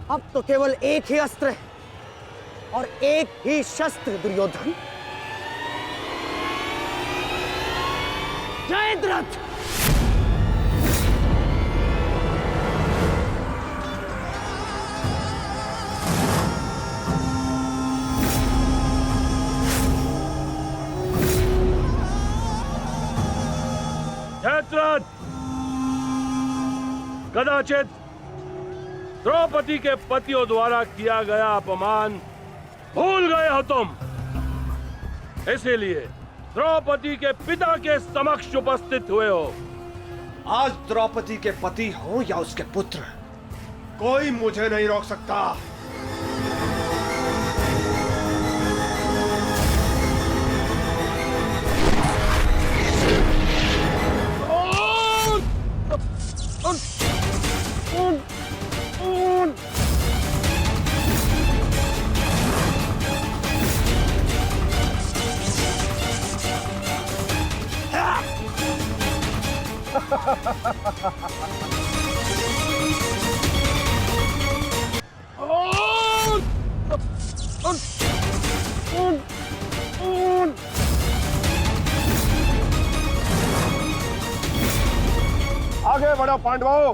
अब तो केवल एक ही अस्त्र है और एक ही शस्त्र दुर्योधन। जयद्रथ! जयद्रथ! कदाचित द्रौपदी के पतियों द्वारा किया गया अपमान भूल गए हो तुम, इसीलिए द्रौपदी के पिता के समक्ष उपस्थित हुए हो। आज द्रौपदी के पति हो या उसके पुत्र, कोई मुझे नहीं रोक सकता। आगे बढ़ो पांडवों,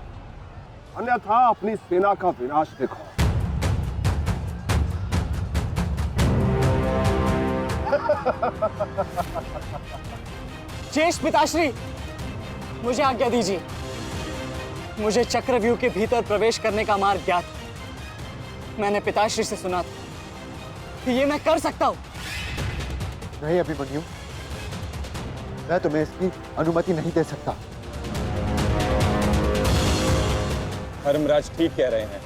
अन्यथा अपनी सेना का विनाश देखो। शेष पिताश्री, मुझे आज्ञा दीजिए। मुझे चक्रव्यूह के भीतर प्रवेश करने का मार्ग ज्ञात है। मैंने पिताश्री से सुना था कि ये मैं कर सकता हूं। नहीं अभिमन्यु, मैं तुम्हें इसकी अनुमति नहीं दे सकता। धर्मराज ठीक कह रहे हैं।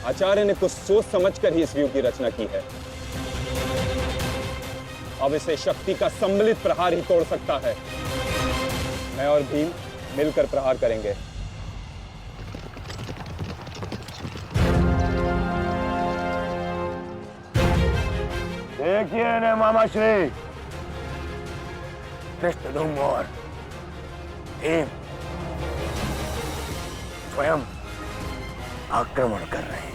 आचार्य ने कुछ सोच समझकर ही इस व्यूह की रचना की है। अब इसे शक्ति का सम्मिलित प्रहार ही तोड़ सकता है। मैं और भीम मिलकर प्रहार करेंगे। देखिए ने मामाश्री, धृष्टद्युम्न और भीम स्वयं आक्रमण कर रहे हैं।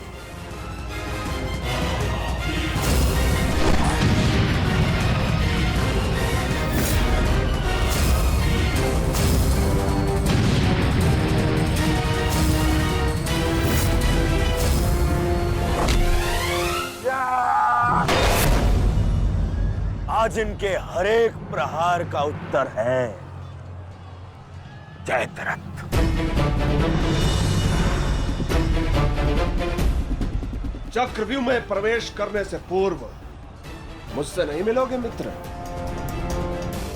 आज इनके हर एक प्रहार का उत्तर है जयद्रथ। चक्रव्यूह में प्रवेश करने से पूर्व मुझसे नहीं मिलोगे मित्र?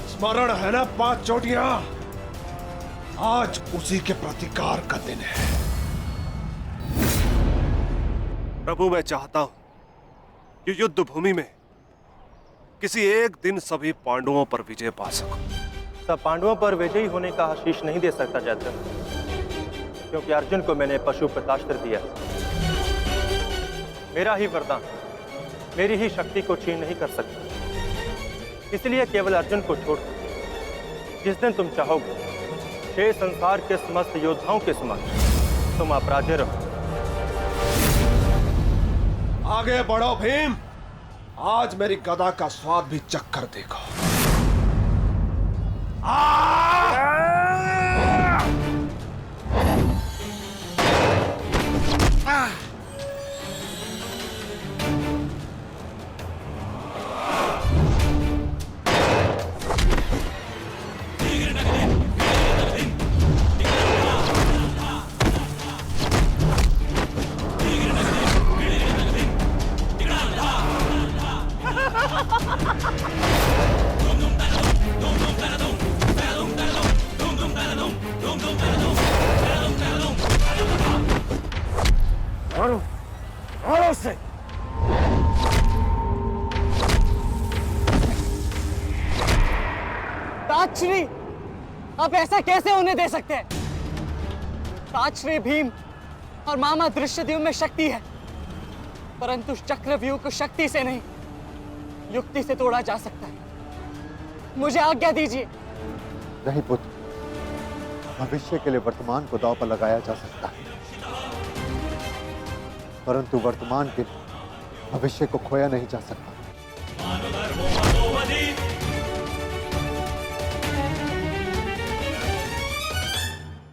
स्मरण है ना 5 चोटियां? आज उसी के प्रतिकार का दिन है। प्रभु, मैं चाहता हूं कि युद्ध भूमि में किसी एक दिन सभी पांडवों पर विजय पा सकूं। सब पांडवों पर विजयी होने का आशीष नहीं दे सकता जयद्रथ, क्योंकि अर्जुन को मैंने पशुपतास्त्र दिया। मेरा ही वरदान मेरी ही शक्ति को छीन नहीं कर सकता। इसलिए केवल अर्जुन को छोड़कर जिस दिन तुम चाहोगे, शेष संसार के समस्त योद्धाओं के समक्ष तुम अपराजय रहो। आगे बढ़ो भीम, आज मेरी गदा का स्वाद भी चक्कर देखो। मारो से। ताक्षरी, आप ऐसा कैसे होने दे सकते हैं? ताक्षरी भीम और मामा धृष्टद्युम्न में शक्ति है, परंतु चक्रव्यूह को शक्ति से नहीं, युक्ति से तोड़ा जा सकता है। मुझे आज्ञा दीजिए। नहीं पुत्र, भविष्य के लिए वर्तमान को दांव पर लगाया जा सकता है, परंतु वर्तमान के भविष्य को खोया नहीं जा सकता।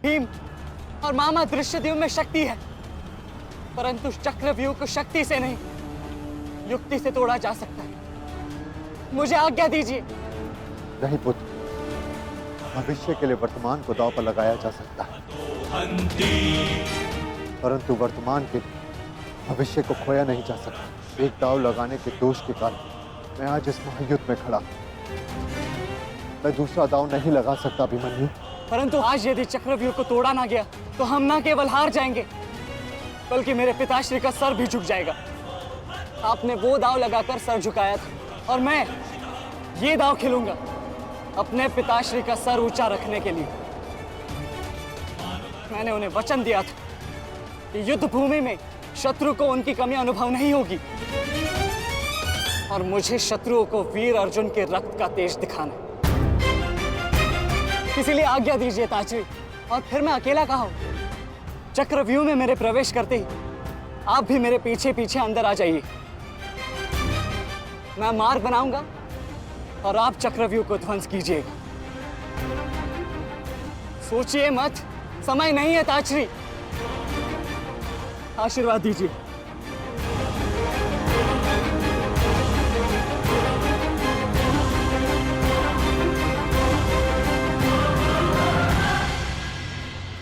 भीम और मामा दृश्यदेव में शक्ति है, परंतु चक्रव्यूह को शक्ति से नहीं, युक्ति से तोड़ा जा सकता है। मुझे आज्ञा दीजिए। नहीं पुत्र, भविष्य के लिए वर्तमान को दांव पर लगाया जा सकता है, परंतु वर्तमान के लिए भविष्य को खोया नहीं जा सकता। एक दांव लगाने के दोष के कारण मैं आज इस महायुद्ध में खड़ा हूं। मैं दूसरा दांव नहीं लगा सकता अभिमन्यु। परंतु आज यदि चक्रव्यूह को तोड़ा ना गया तो हम ना केवल हार जाएंगे, बल्कि मेरे पिताश्री का सर भी झुक जाएगा। आपने वो दांव लगाकर सर झुकाया था और मैं ये दांव खेलूंगा अपने पिताश्री का सर ऊंचा रखने के लिए। मैंने उन्हें वचन दिया था कि युद्ध भूमि में शत्रु को उनकी कमी अनुभव नहीं होगी, और मुझे शत्रुओं को वीर अर्जुन के रक्त का तेज दिखाना है। इसीलिए आज्ञा दीजिए ताजरी, और फिर मैं अकेला कहाँ हूं? चक्रव्यूह में मेरे प्रवेश करते ही आप भी मेरे पीछे पीछे अंदर आ जाइए। मैं मार्ग बनाऊंगा और आप चक्रव्यूह को ध्वंस कीजिएगा। सोचिए मत, समय नहीं है ताजरी। आशीर्वाद दीजिए।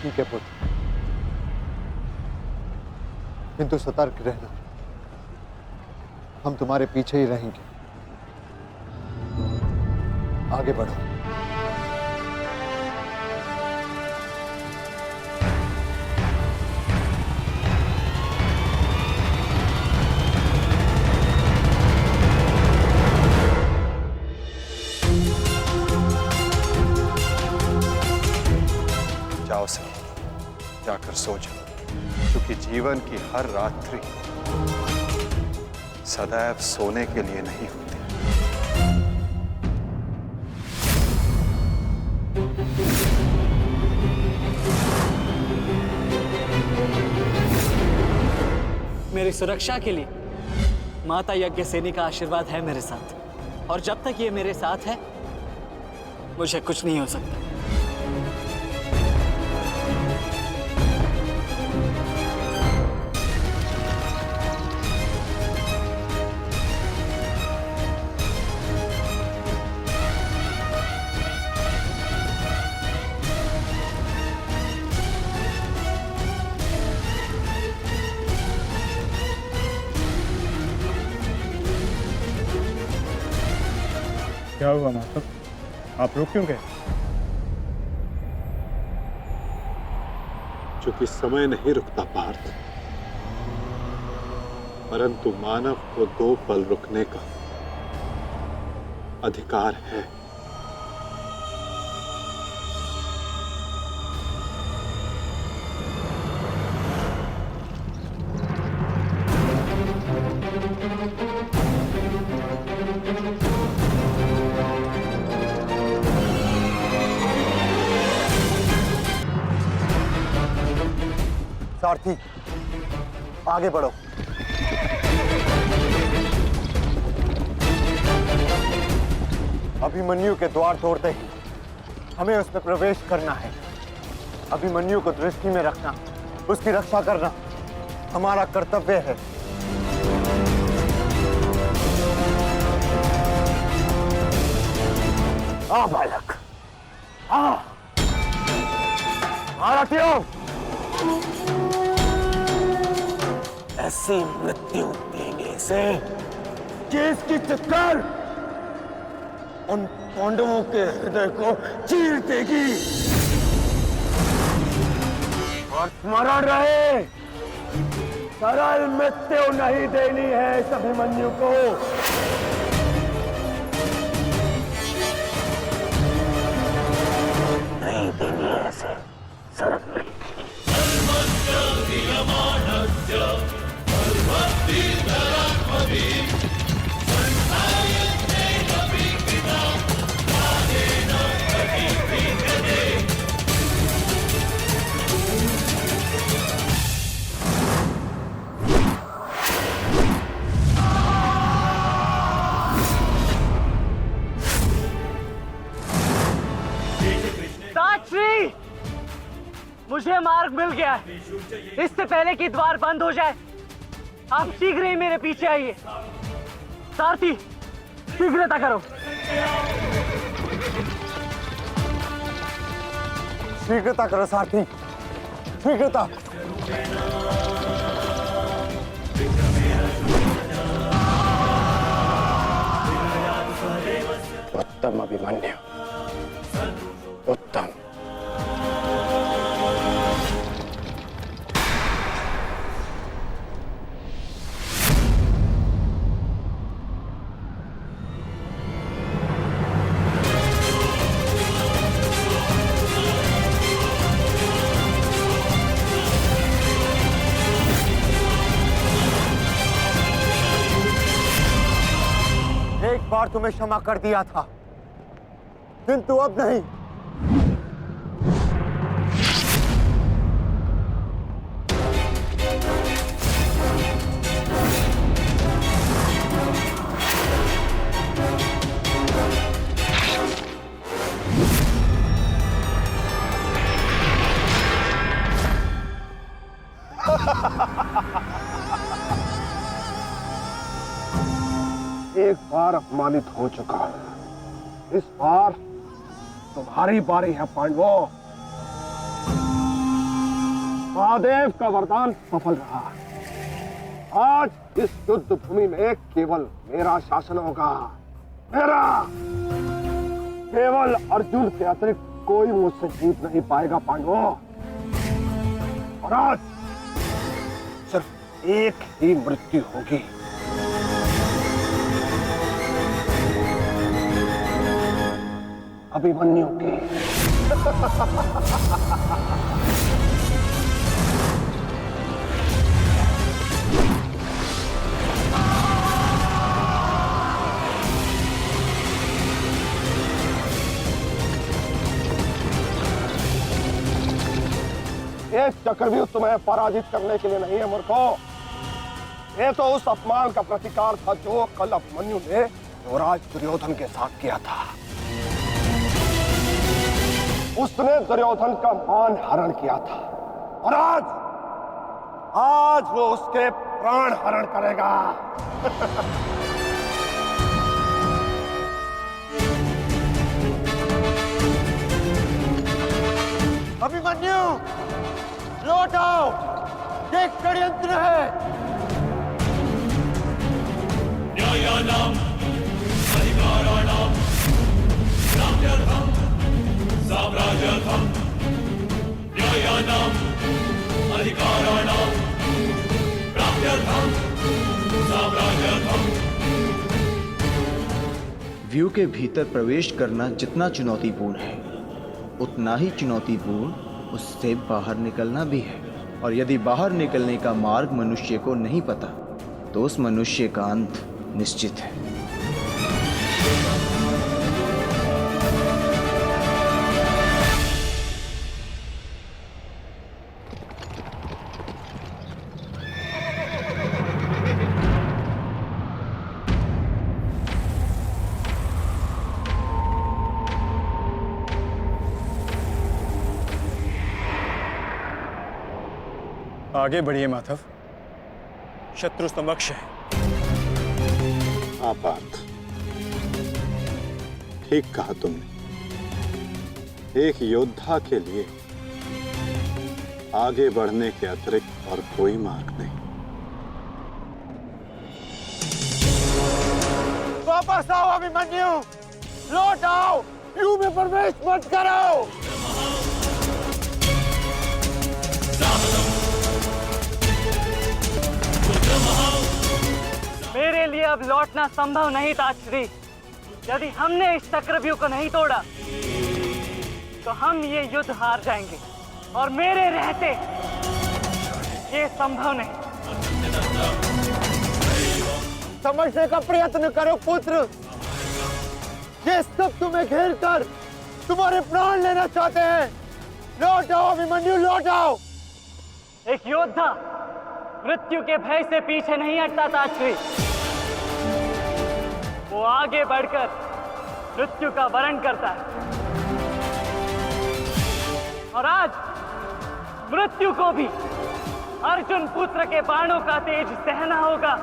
ठीक है पुत्र, किंतु सतर्क रहना। हम तुम्हारे पीछे ही रहेंगे। आगे बढ़ो। जाओ सही, जाकर सो जाओ, क्योंकि जीवन की हर रात्रि सदैव सोने के लिए नहीं होती। मेरी सुरक्षा के लिए माता यज्ञसेनी का आशीर्वाद है मेरे साथ, और जब तक ये मेरे साथ है मुझे कुछ नहीं हो सकता। क्या हुआ माधव, आप रुक क्यों गए? चूंकि समय नहीं रुकता पार्थ, परंतु मानव को 2 पल रुकने का अधिकार है। सारथी, आगे बढ़ो। अभिमन्यु के द्वार तोड़ते ही हमें उसमें प्रवेश करना है। अभिमन्यु को दृष्टि में रखना, उसकी रक्षा करना हमारा कर्तव्य है। आ बालक, आ महारथियों, ऐसी मृत्यु देने से कि इसकी चित्कार उन पांडवों के हृदय को चीर देगी। और स्मरण रहे, सरल मृत्यु नहीं देनी है इस अभिमन्यु को। नहीं देनी है ऐसे सरल मृत्यु। मुझे मार्ग मिल गया है। इससे पहले कि द्वार बंद हो जाए, आप शीघ्र ही मेरे पीछे आइए। सारथी, शीघ्रता करो। शीघ्रता करो सारथी, शीघ्रता। उत्तम अभिमन्यु, उत्तम। एक बार तुम्हें क्षमा कर दिया था, किंतु अब नहीं। एक बार अपमानित हो चुका हूं, इस बार तुम्हारी बारी है पांडवों। महादेव का वरदान सफल रहा। आज इस युद्ध भूमि में केवल मेरा शासन होगा, मेरा। केवल अर्जुन के अतिरिक्त कोई मुझसे जीत नहीं पाएगा पांडवों। और आज सिर्फ एक ही मृत्यु होगी। अभिमन्यु की। एक चक्रव्यूह तुम्हें पराजित करने के लिए नहीं है मूर्खों। ये तो उस अपमान का प्रतिकार था जो कल अभिमन्यु ने युवराज दुर्योधन के साथ किया था। उसने दुर्योधन का मान हरण किया था और आज वो उसके प्राण हरण करेगा। अभिमन्यु, लौट आओ, ये षड्यंत्र है। न्यायानां अधिकाराणां प्राप्त्यर्थं साम्राज्यर्थं न्यायानां अधिकाराणां प्राप्त्यर्थं साम्राज्यर्थं। व्यू के भीतर प्रवेश करना जितना चुनौतीपूर्ण है, उतना ही चुनौतीपूर्ण उससे बाहर निकलना भी है। और यदि बाहर निकलने का मार्ग मनुष्य को नहीं पता, तो उस मनुष्य का अंत निश्चित है। आगे बढ़िए माधव, शत्रु समक्ष है। आपात, ठीक कहा तुमने। एक योद्धा के लिए आगे बढ़ने के अतिरिक्त और कोई मार्ग नहीं। वापस आओ अभिमन्यु, लौट आओ, व्यू में प्रवेश मत करो। मेरे लिए अब लौटना संभव नहीं था श्री। यदि हमने इस चक्रव्यूह को नहीं तोड़ा तो हम ये युद्ध हार जाएंगे, और मेरे रहते ये संभव नहीं। समझने का प्रयत्न करो पुत्र, ये सब तुम्हें घेर कर तुम्हारे प्राण लेना चाहते हैं। लौट आओ अभिमन्यु, लौट आओ। एक योद्धा मृत्यु के भय से पीछे नहीं हटता था श्री। वो आगे बढ़कर मृत्यु का वरण करता है। और आज मृत्यु को भी अर्जुन पुत्र के बाणों का तेज सहना होगा।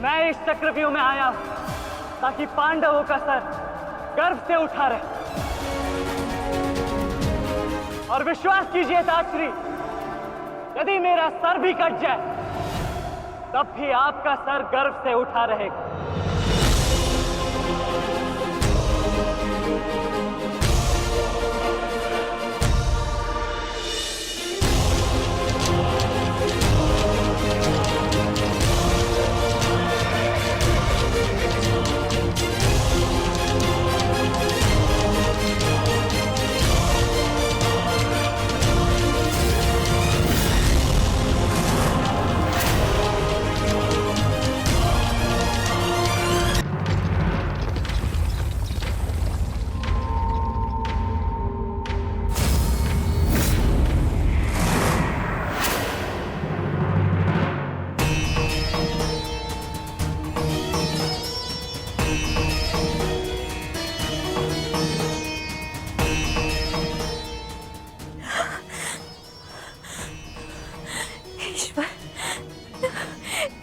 मैं इस चक्रव्यूह में आया हूं ताकि पांडवों का सर गर्व से उठा रहे। और विश्वास कीजिए ताश्री, यदि मेरा सर भी कट जाए तब भी आपका सर गर्व से उठा रहेगा।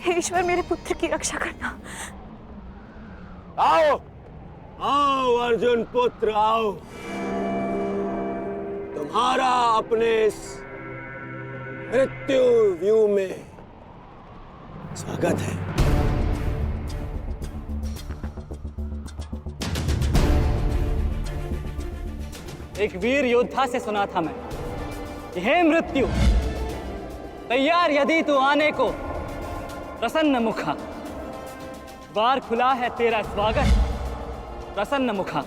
ईश्वर, मेरे पुत्र की रक्षा करना। आओ आओ अर्जुन पुत्र आओ, तुम्हारा अपने इस मृत्यु व्यूह में स्वागत है। एक वीर योद्धा से सुना था मैं कि हे मृत्यु, तैयार यदि तू आने को प्रसन्न मुखा, द्वार खुला है तेरा स्वागत प्रसन्न मुखा।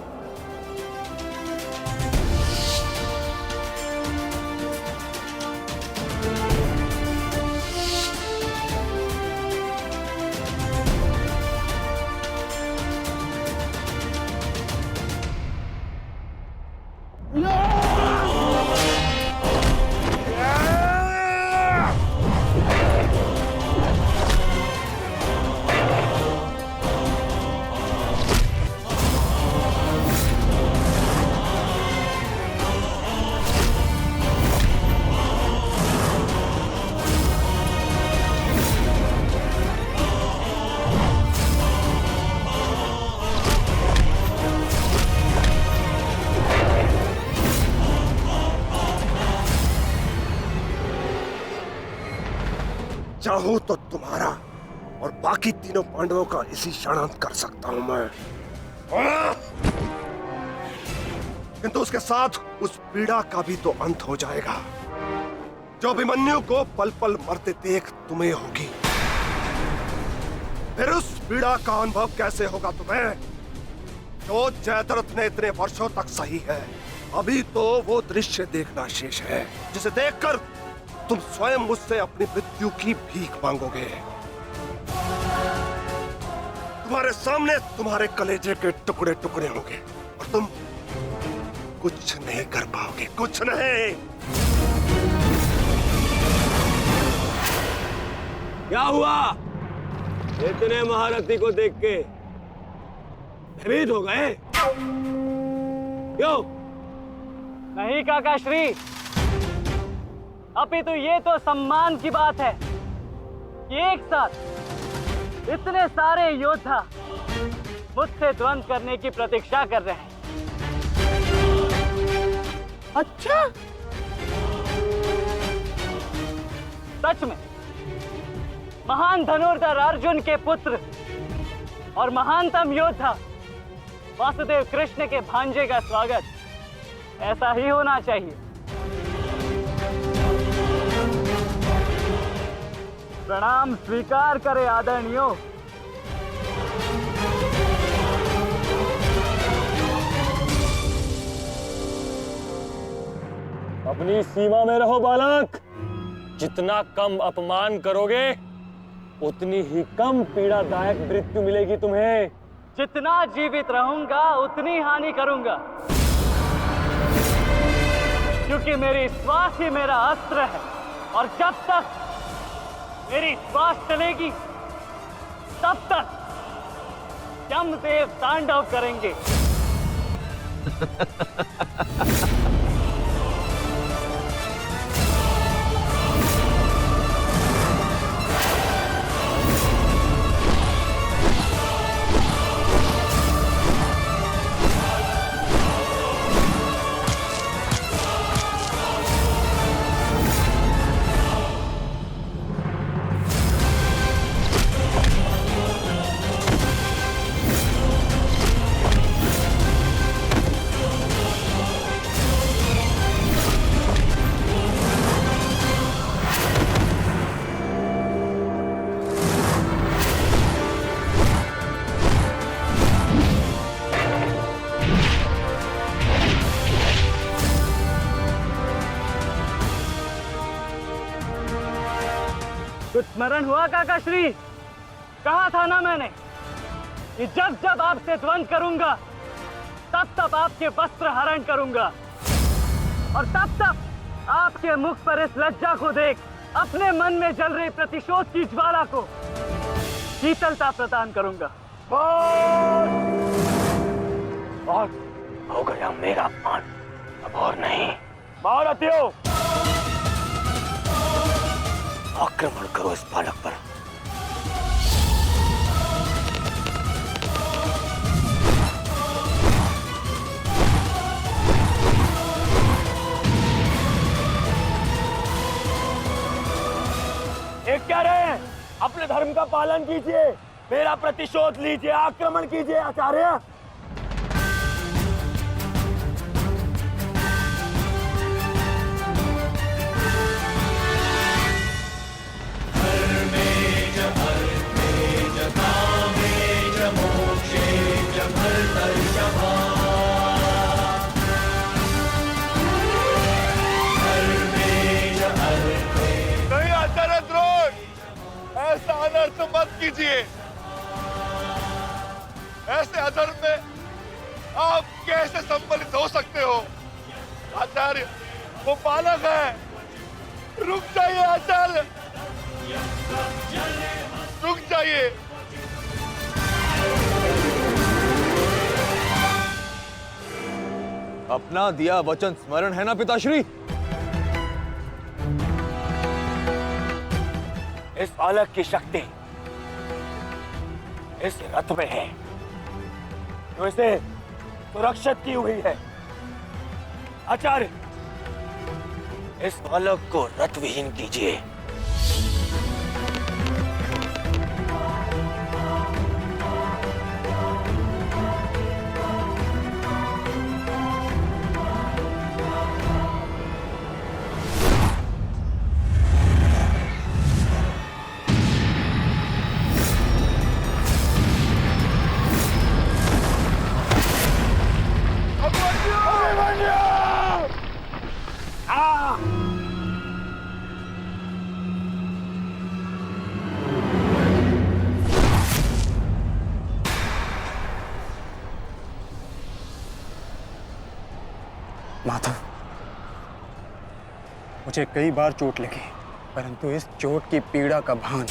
चाहूं तो तुम्हारा और बाकी तीनों पांडवों का इसी क्षण अंत कर सकता हूं मैं, किंतु उसके साथ उस पीड़ा का भी तो अंत हो जाएगा जो अभिमन्यु को पल पल मरते देख तुम्हें होगी। फिर उस पीड़ा का अनुभव कैसे होगा तुम्हें जो जयद्रथ ने इतने वर्षों तक सही है। अभी तो वो दृश्य देखना शेष है जिसे देखकर तुम स्वयं मुझसे अपनी मृत्यु की भीख मांगोगे। तुम्हारे सामने तुम्हारे कलेजे के टुकड़े टुकड़े होंगे और तुम कुछ नहीं कर पाओगे, कुछ नहीं। क्या हुआ? इतने महारथी को देख के भयभीत हो गए? क्यों? नहीं काका श्री, अपितु ये तो सम्मान की बात है कि एक साथ इतने सारे योद्धा मुझसे द्वंद्व करने की प्रतीक्षा कर रहे हैं। अच्छा, सच में महान धनुर्धर अर्जुन के पुत्र और महानतम योद्धा वासुदेव कृष्ण के भांजे का स्वागत ऐसा ही होना चाहिए। प्रणाम स्वीकार करे आदरणीयों। अपनी सीमा में रहो बालक। जितना कम अपमान करोगे उतनी ही कम पीड़ादायक मृत्यु मिलेगी तुम्हें। जितना जीवित रहूंगा उतनी हानि करूंगा, क्योंकि मेरी श्वास ही मेरा अस्त्र है और जब तक मेरी श्वास चलेगी तब तक यमदेव तांडव करेंगे। कुछ स्मरण हुआ काका श्री? कहा था ना मैंने कि जब जब आपसे द्वंद करूंगा तब तब आपके वस्त्र हरण करूंगा और तब तब आपके मुख पर इस लज्जा को देख अपने मन में जल रही प्रतिशोध की ज्वाला को शीतलता प्रदान करूंगा। और हो गया मेरा अपमान, अब और नहीं। महारथियों, आक्रमण करो इस बालक पर। एक क्या रहे हैं? अपने धर्म का पालन कीजिए, मेरा प्रतिशोध लीजिए, आक्रमण कीजिए आचार्य। नहीं आचार्य द्रोण, ऐसा अनर्थ मत कीजिए। ऐसे अधर्म में आप कैसे सम्मिलित हो सकते हो? आचार्य, वो बालक है। रुक जाइए आचार्य, रुक जाइए। अपना दिया वचन स्मरण है ना पिताश्री? इस बालक की शक्ति इस रथ में है जो इसे सुरक्षित की हुई है। आचार्य, इस बालक को रथ विहीन कीजिए। माधव, मुझे कई बार चोट लगी, परंतु इस चोट की पीड़ा का भान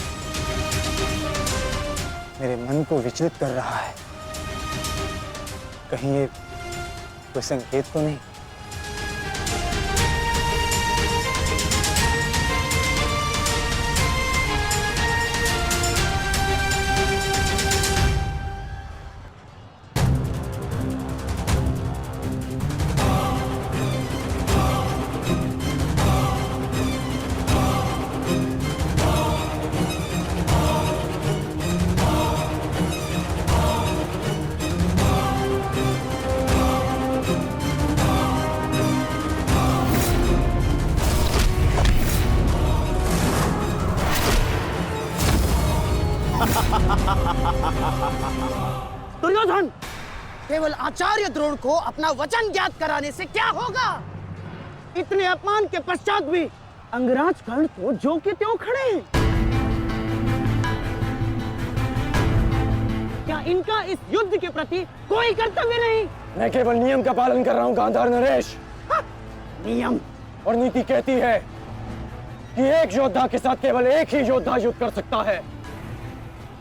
मेरे मन को विचलित कर रहा है। कहीं ये कोई संकेत तो नहीं? दुर्योधन, केवल आचार्य द्रोण को अपना वचन ज्ञात कराने से क्या होगा? इतने अपमान के पश्चात भी अंगराज कर्ण तो जो के त्यों खड़े हैं। क्या इनका इस युद्ध के प्रति कोई कर्तव्य नहीं? मैं केवल नियम का पालन कर रहा हूं गांधार नरेश। नियम और नीति कहती है कि एक योद्धा के साथ केवल एक ही योद्धा युद्ध कर सकता है,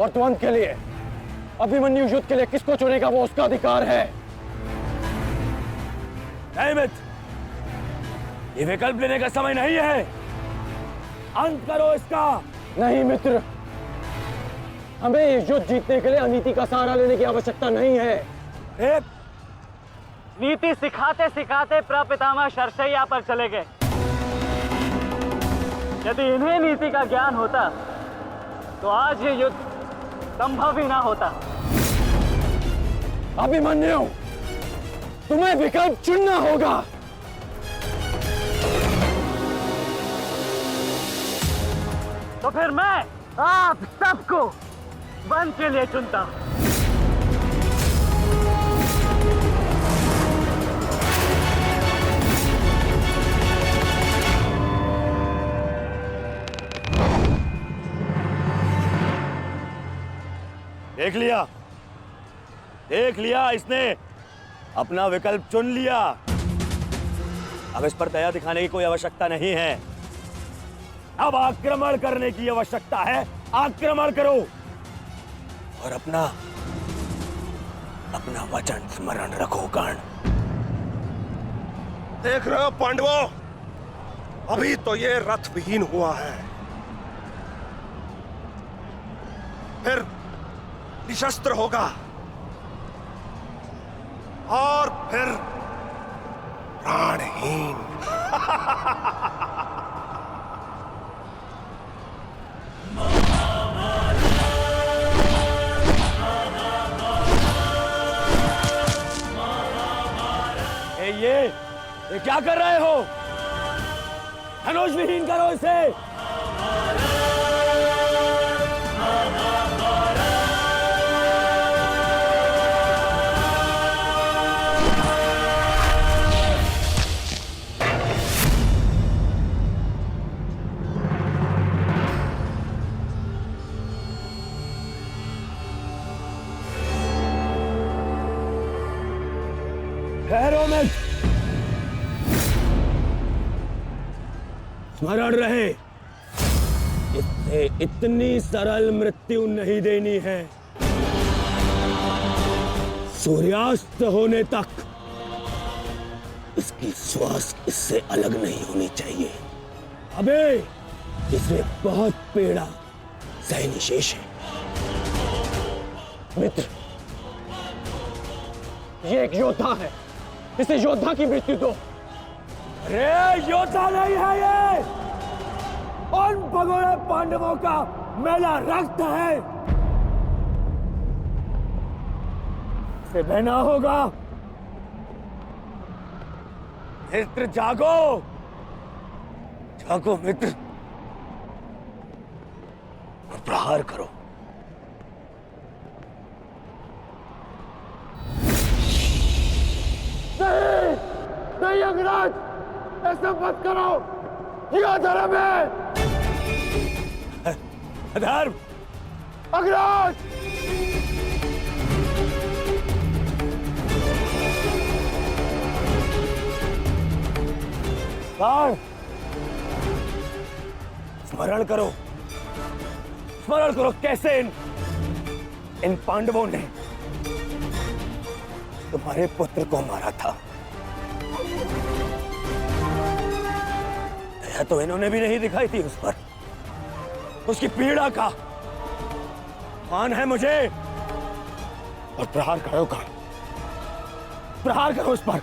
और द्वंद के लिए अभिमन्यु युद्ध के लिए किसको चुनेगा वो उसका अधिकार है। नहीं मित्र, ये विकल्प लेने का समय नहीं है। अंत करो इसका। नहीं मित्र, हमें इस युद्ध जीतने के लिए अनीति का सहारा लेने की आवश्यकता नहीं है। नीति सिखाते सिखाते प्रपितामह शरशैया पर चले गए। यदि इन्हें नीति का ज्ञान होता तो आज ये युद्ध संभव ही ना होता। अभिमन्यु, तुम्हें विकल्प चुनना होगा। तो फिर मैं आप सबको वन के लिए चुनता हूं। देख लिया इसने अपना विकल्प चुन लिया। अब इस पर दया दिखाने की कोई आवश्यकता नहीं है। अब आक्रमण करने की आवश्यकता है। आक्रमण करो और अपना वचन स्मरण रखो कर्ण। देख रहे हो पांडवों, अभी तो ये रथ विहीन हुआ है, फिर निशस्त्र होगा और फिर प्राणहीन। ये क्या कर रहे हो? धनुष विहीन करो इसे। ठहरो मत, स्मरण रहे, इससे इतनी सरल मृत्यु नहीं देनी है। सूर्यास्त होने तक इसकी श्वास इससे अलग नहीं होनी चाहिए। अबे इसे बहुत पीड़ा सहनी शेष है। मित्र, ये एक योद्धा है, इसे योद्धा की मृत्यु दो। अरे योद्धा नहीं है ये, उन भगोड़े पांडवों का मेला रक्त है। इसे बहना होगा। मित्र जागो, जागो मित्र, और प्रहार करो। नहीं, नहीं अंगराज, ऐसा मत करो, यह धर्म है। अधर्म? अंगराज! स्मरण करो, स्मरण करो कैसे इन पांडवों ने तुम्हारे पुत्र को मारा था। दया तो इन्होंने भी नहीं दिखाई थी उस पर। उसकी पीड़ा का मान है मुझे। और प्रहार करो का, प्रहार करो उस पर।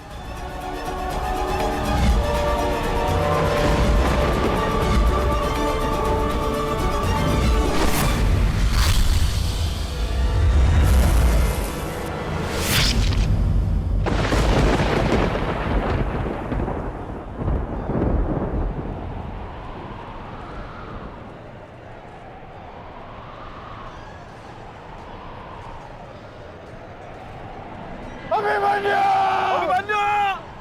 अभिमन्यु!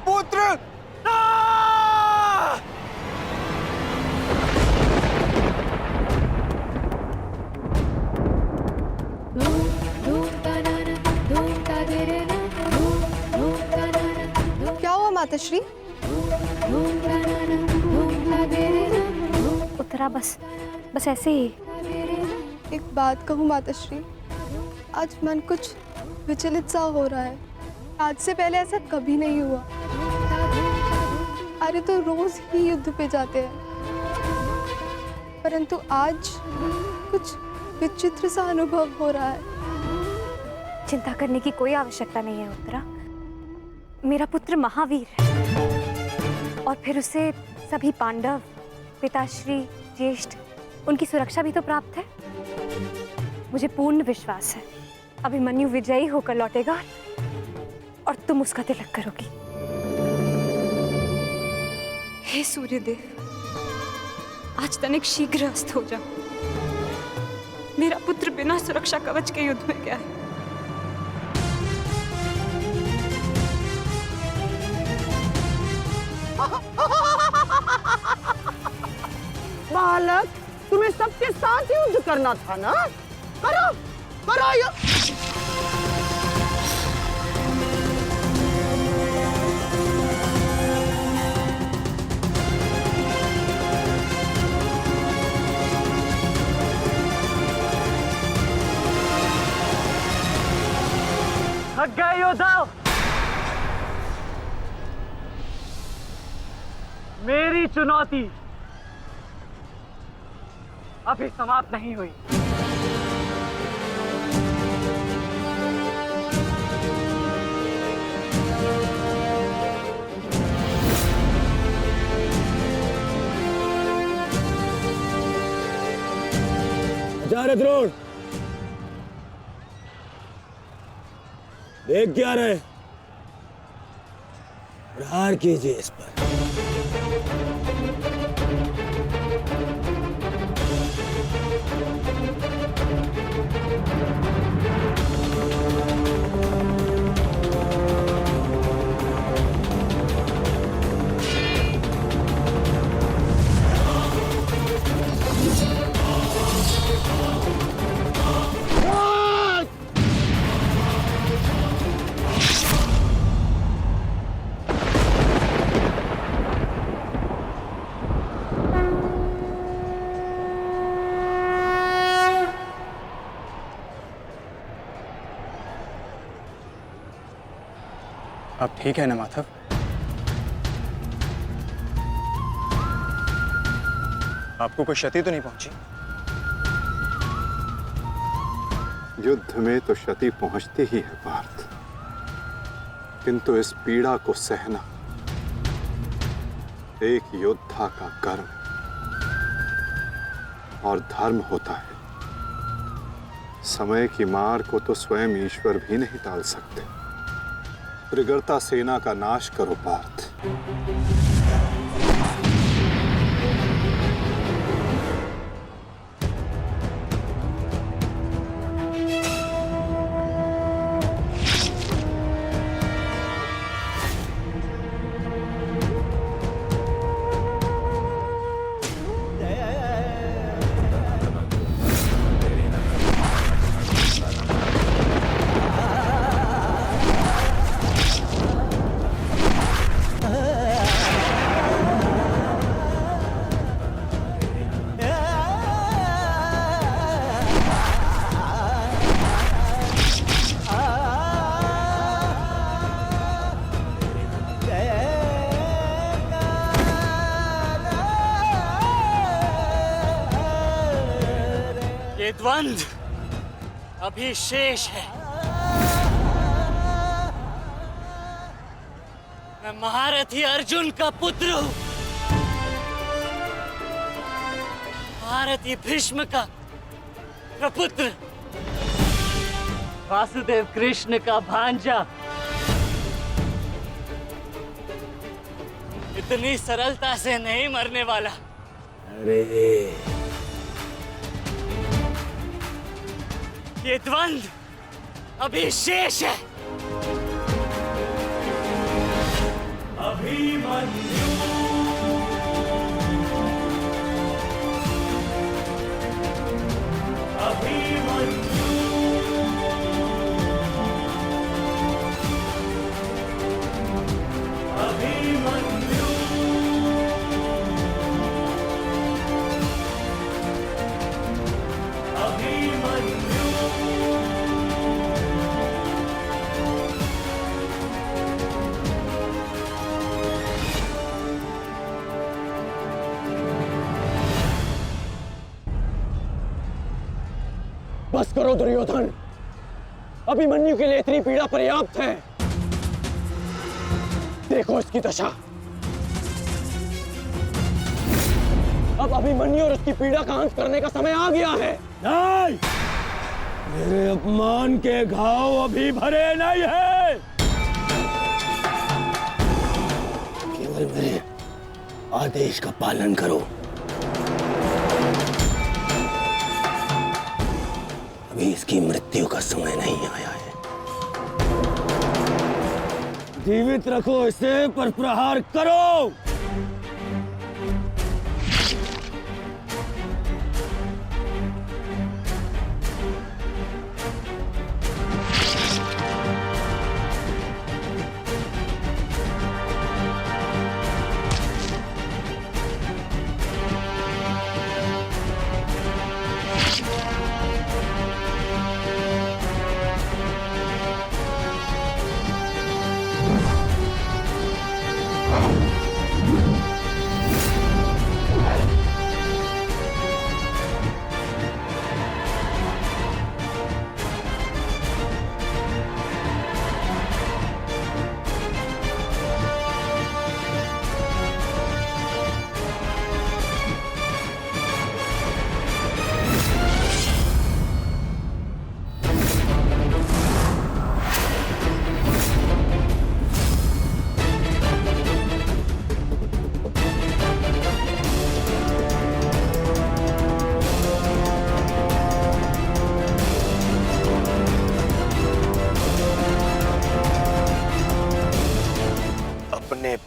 पुत्र! क्या हुआ माताश्री? उतरा बस ऐसे ही। एक बात कहूँ माताश्री, आज मन कुछ विचलित सा हो रहा है। आज से पहले ऐसा कभी नहीं हुआ। हमारे तो रोज ही युद्ध पे जाते हैं, परंतु आज कुछ विचित्र सा अनुभव हो रहा है। चिंता करने की कोई आवश्यकता नहीं है उत्तरा। मेरा पुत्र महावीर है और फिर उसे सभी पांडव, पिताश्री, ज्येष्ठ, उनकी सुरक्षा भी तो प्राप्त है। मुझे पूर्ण विश्वास है अभिमन्यु विजयी होकर लौटेगा और तुम उसका तिलक करोगी। हे सूर्यदेव, आज तनिक शीघ्र अस्त हो जाओ। मेरा पुत्र बिना सुरक्षा कवच के युद्ध में गया है। बालक, तुम्हें सबके साथ युद्ध करना था ना? करो, करो युद्ध। थक गए योद्धाओं? मेरी चुनौती अभी समाप्त नहीं हुई। आचार्य द्रोण, देख क्या रहे? प्रहार कीजिए इस पर। अब ठीक है ना माधव? आपको कोई क्षति तो नहीं पहुंची? युद्ध में तो क्षति पहुंचती ही है पार्थ, किंतु इस पीड़ा को सहना एक योद्धा का कर्म और धर्म होता है। समय की मार को तो स्वयं ईश्वर भी नहीं टाल सकते। त्रिगर्ता सेना का नाश करो पार्थ। ये द्वंद्व अभी शेष है। मैं महारथी अर्जुन का पुत्र हूं, महारथी भीष्म का प्रपुत्र, वासुदेव कृष्ण का भांजा। इतनी सरलता से नहीं मरने वाला। अरे ये द्वंद्व अभी शेष है। अभिमन्यु अभिमन्यु अभिमन्यु अभिमन्यु बस करो दुर्योधन, अभिमन्यु के लिए इतनी पीड़ा पर्याप्त है। देखो इसकी दशा। अब अभिमन्यु और उसकी पीड़ा का अंत करने का समय आ गया है। नहीं, मेरे अपमान के घाव अभी भरे नहीं है। केवल मेरे आदेश का पालन करो। अभी इसकी मृत्यु का समय नहीं आया है। जीवित रखो इसे, पर प्रहार करो।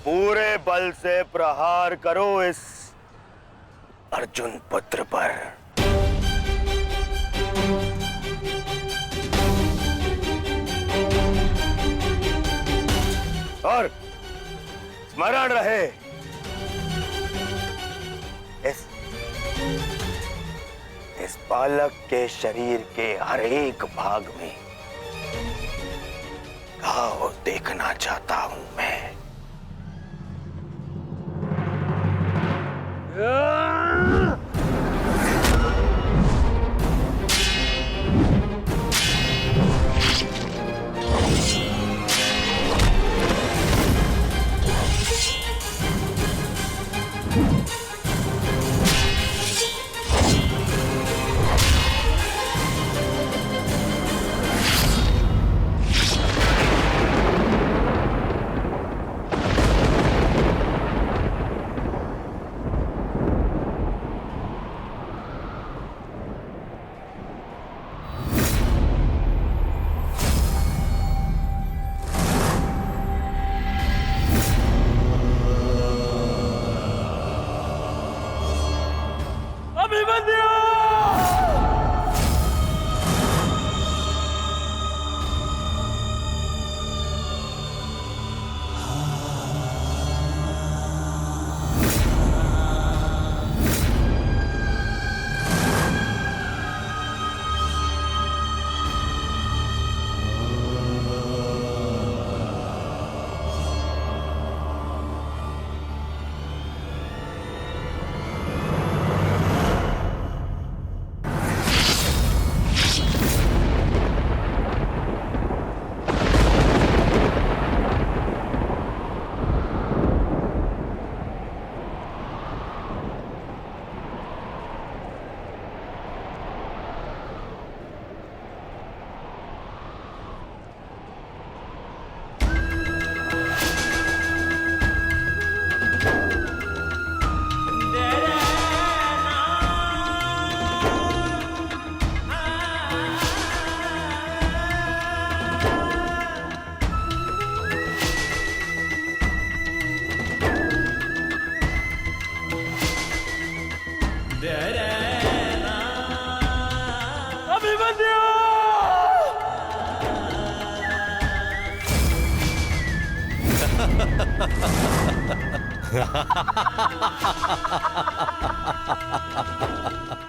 पूरे बल से प्रहार करो इस अर्जुन पुत्र पर। और स्मरण रहे, इस बालक के शरीर के हर एक भाग में घाव देखना चाहता हूं मैं।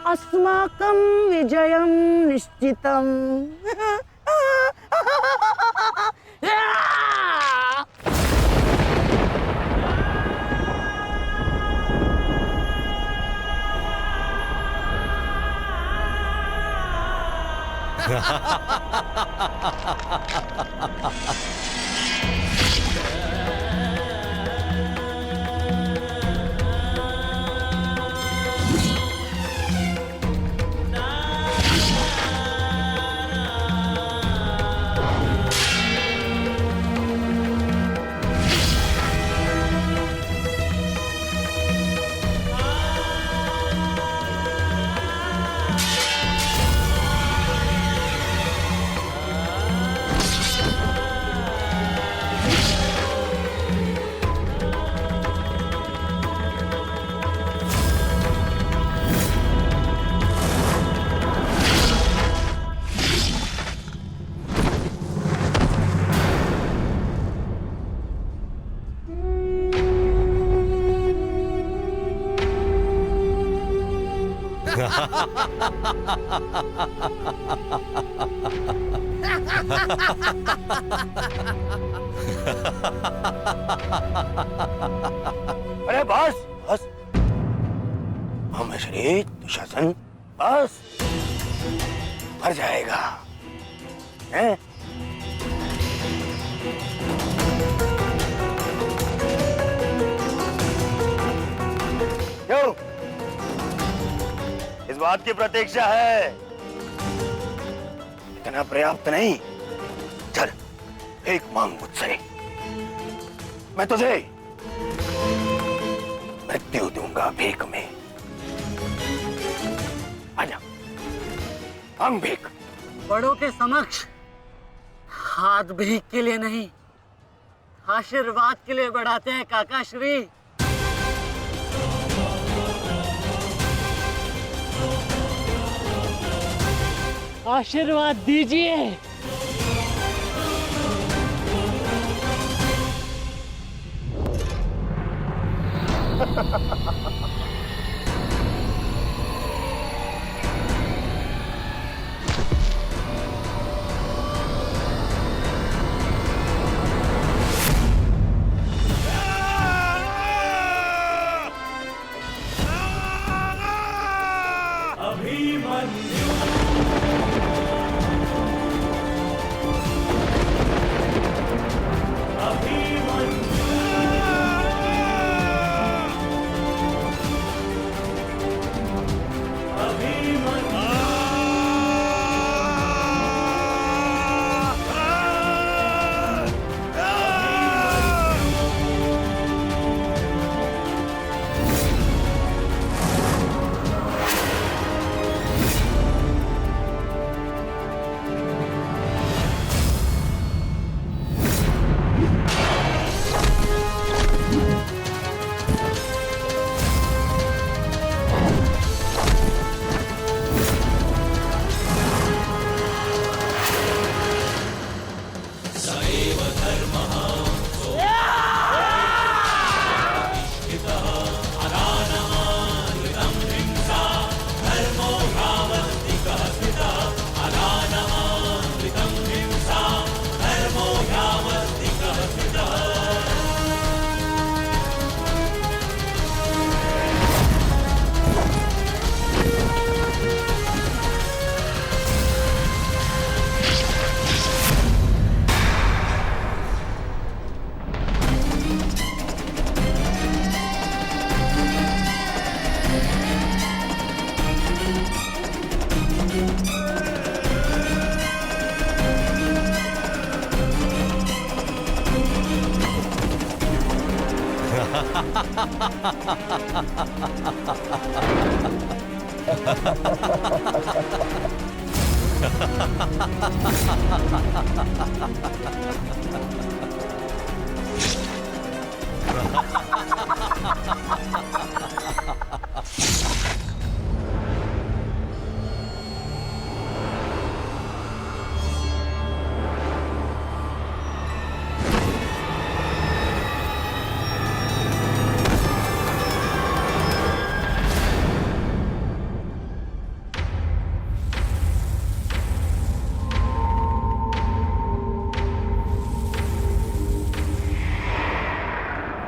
अस्माकं विजयं निश्चितम्। अरे बस बस, महामश्री दुशासन बस, मर जाएगा हैं? क्यों? इस बात की प्रतीक्षा है? इतना पर्याप्त नहीं? चल एक मांग मुझसे, मैं तुझे मृत्यु दूंगा भीख में। आजा, मांग भीख। बड़ों के समक्ष हाथ भीख के लिए नहीं, आशीर्वाद के लिए बढ़ाते हैं काका श्री। आशीर्वाद दीजिए।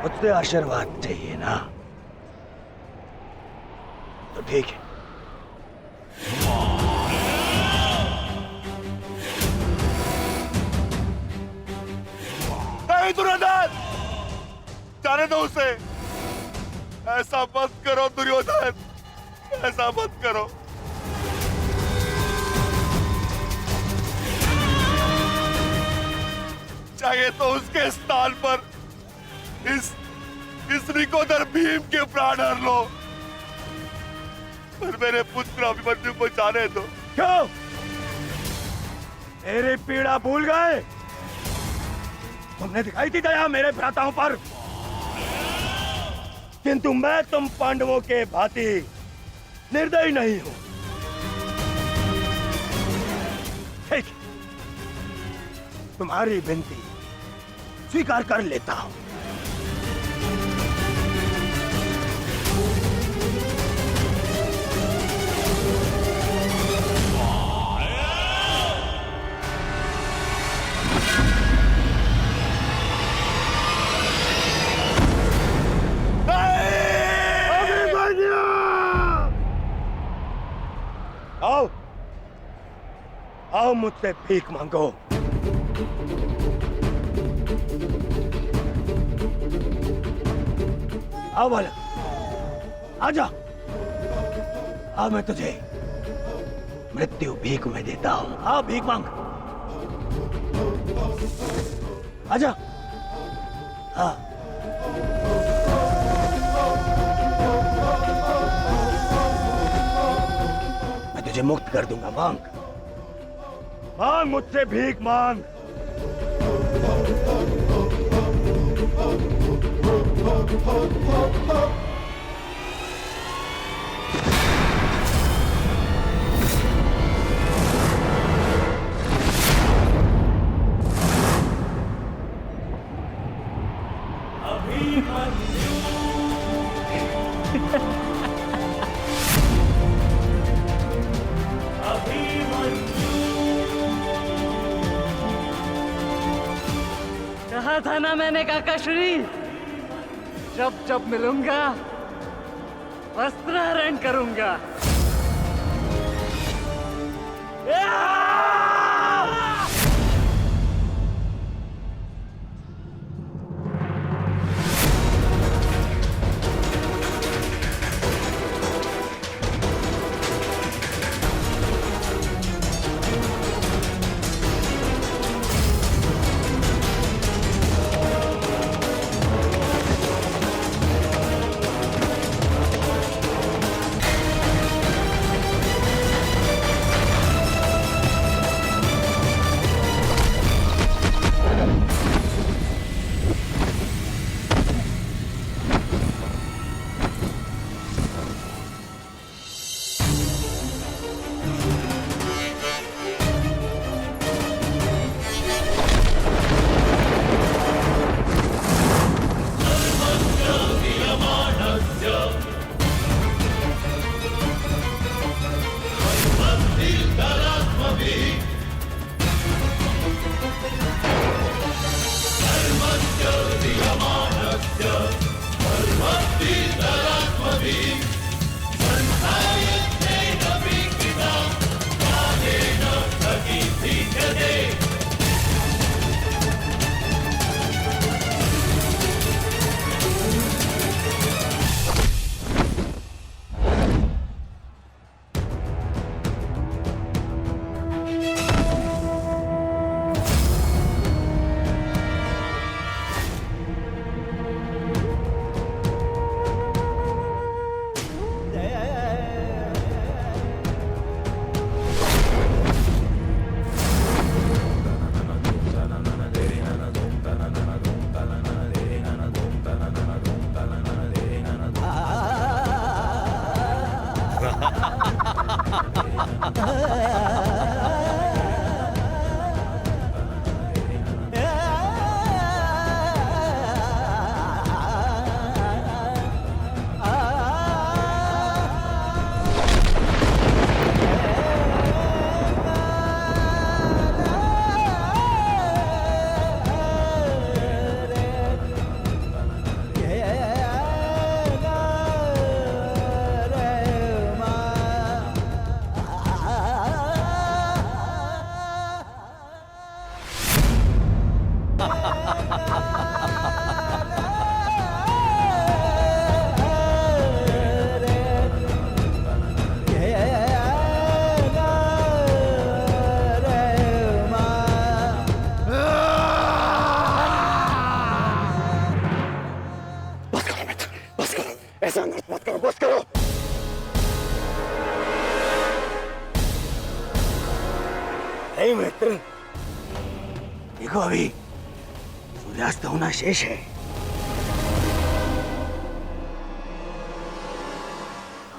मुझसे आशीर्वाद चाहिए ना, तो ठीक है। नहीं दुर्योधन, जाने दो उसे। ऐसा मत करो दुर्योधन, ऐसा मत करो। चाहिए तो उसके स्थान पर इस रिकोदर भीम के प्राण हर लो, पर मेरे पुत्र अभिमन्यु को जाने दो। क्यों? मेरी पीड़ा भूल गए? तुमने दिखाई थी दया मेरे भ्राताओं पर, किंतु मैं तुम पांडवों के भांति निर्दयी नहीं हूं। ठीक, तुम्हारी विनती स्वीकार कर लेता हूं। आओ, आओ मुझसे भीख मांगो। आओ बालक, आजा। आ मैं तुझे मृत्यु भीख में देता हूं। आओ भीख मांग, आजा। हाँ, मैं तुझे मुक्त कर दूंगा। मांग, मांग मुझसे भीख मांग। कहा था ना मैंने काकाश्री, जब जब मिलूंगा वस्त्रहरण करूंगा। नहीं मित्र, देखो अभी सूर्यास्त होना शेष है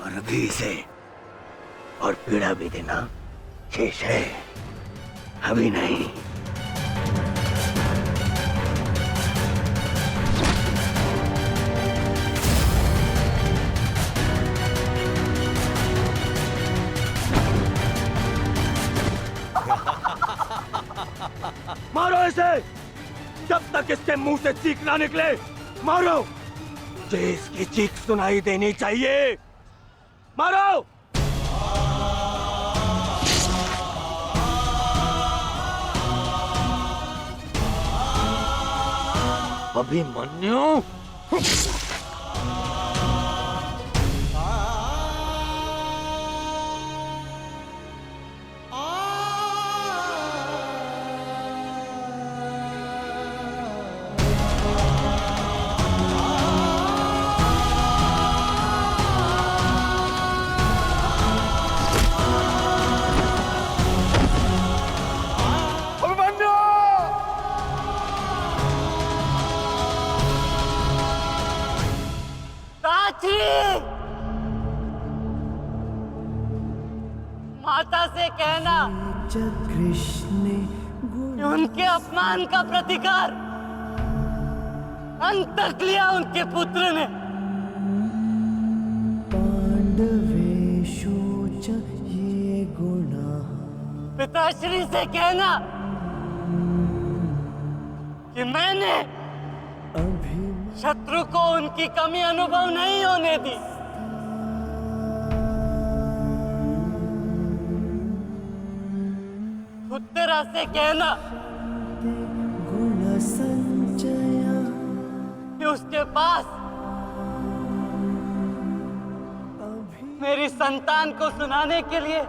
और अभी इसे और पीड़ा भी देना शेष है, अभी नहीं। मारो इसे जब तक इसके मुंह से चीख ना निकले, मारो, मुझे इसकी चीख सुनाई देनी चाहिए, मारो। अभिमन्यु, माता से कहना कि उनके अपमान का प्रतिकार अंत तक लिया उनके पुत्र ने। पिताश्री से कहना कि मैंने शत्रु को उनकी कमी अनुभव नहीं होने दी। उत्तरा से कहना कि उसके पास मेरी संतान को सुनाने के लिए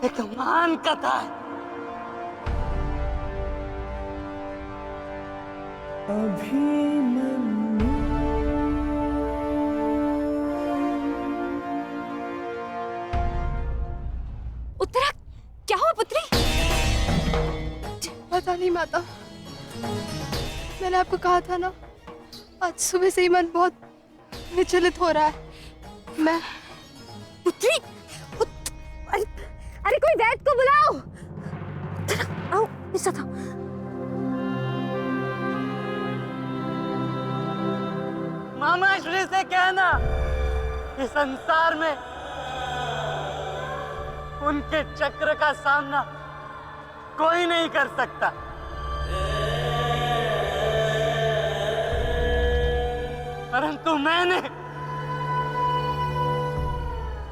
एक महान कथा है। उत्तरा, क्या हुआ पुत्री? पता नहीं माता, मैंने आपको कहा था ना, आज सुबह से ही मन बहुत विचलित हो रहा है। मैं पुत्री, अरे कोई वैद्य को बुलाओ। आओ, ऐसा था। मामा श्री से कहना कि संसार में उनके चक्र का सामना कोई नहीं कर सकता। परंतु मैंने,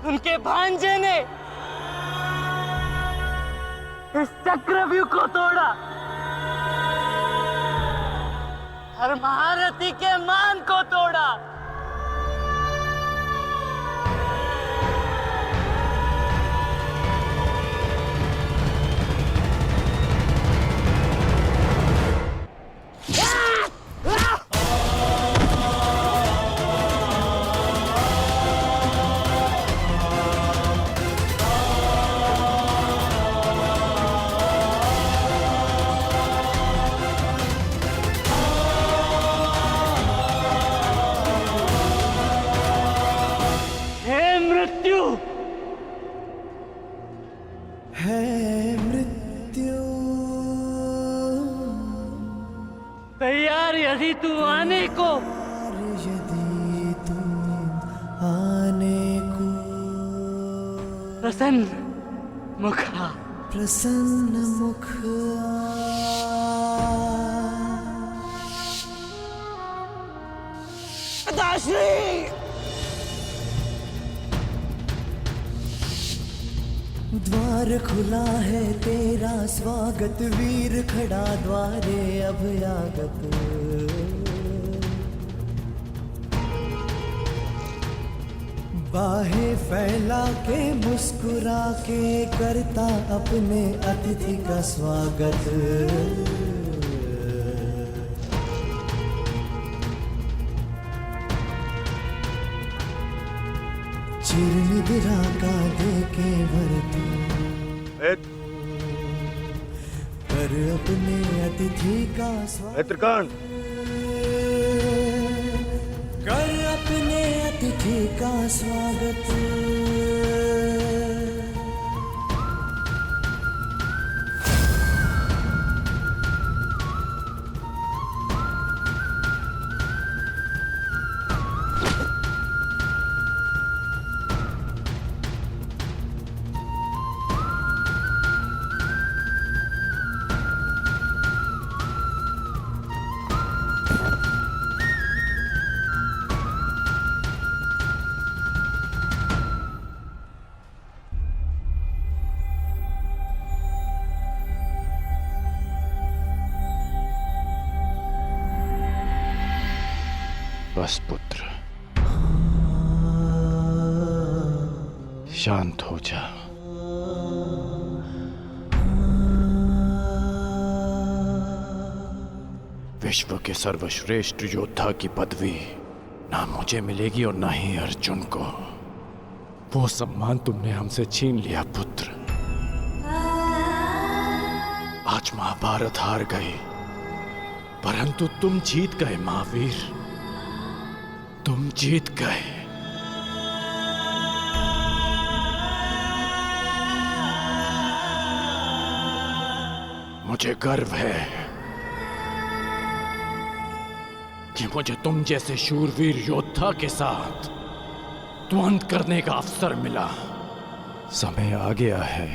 उनके भांजे ने इस चक्रव्यूह को तोड़ा और महारथी के मान को तोड़ा। तैयार यदि तू आने को, प्रसन्न मुख पिताश्री। द्वार खुला है तेरा स्वागत, वीर खड़ा द्वारे अभयागत। बाहें फैला के मुस्कुरा के करता अपने अतिथि का स्वागत। चिरनिद्रा का देके भरती। कर अपने अतिथि का स्वागत, नेत्रकांड, कर अपने अतिथि का स्वागत। बस पुत्र, शांत हो जा। विश्व के सर्वश्रेष्ठ योद्धा की पदवी ना मुझे मिलेगी और ना ही अर्जुन को। वो सम्मान तुमने हमसे छीन लिया पुत्र। आज महाभारत हार गई, परंतु तुम जीत गए महावीर, तुम जीत गए। मुझे गर्व है कि मुझे तुम जैसे शूरवीर योद्धा के साथ द्वंद्व करने का अवसर मिला। समय आ गया है,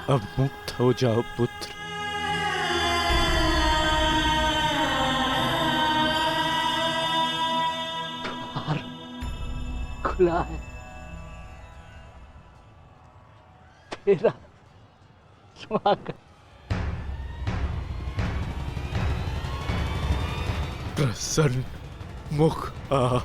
अब मुक्त हो जाओ पुत्र। खुला है, तेरा स्वागत। प्रसन्न मुख आ।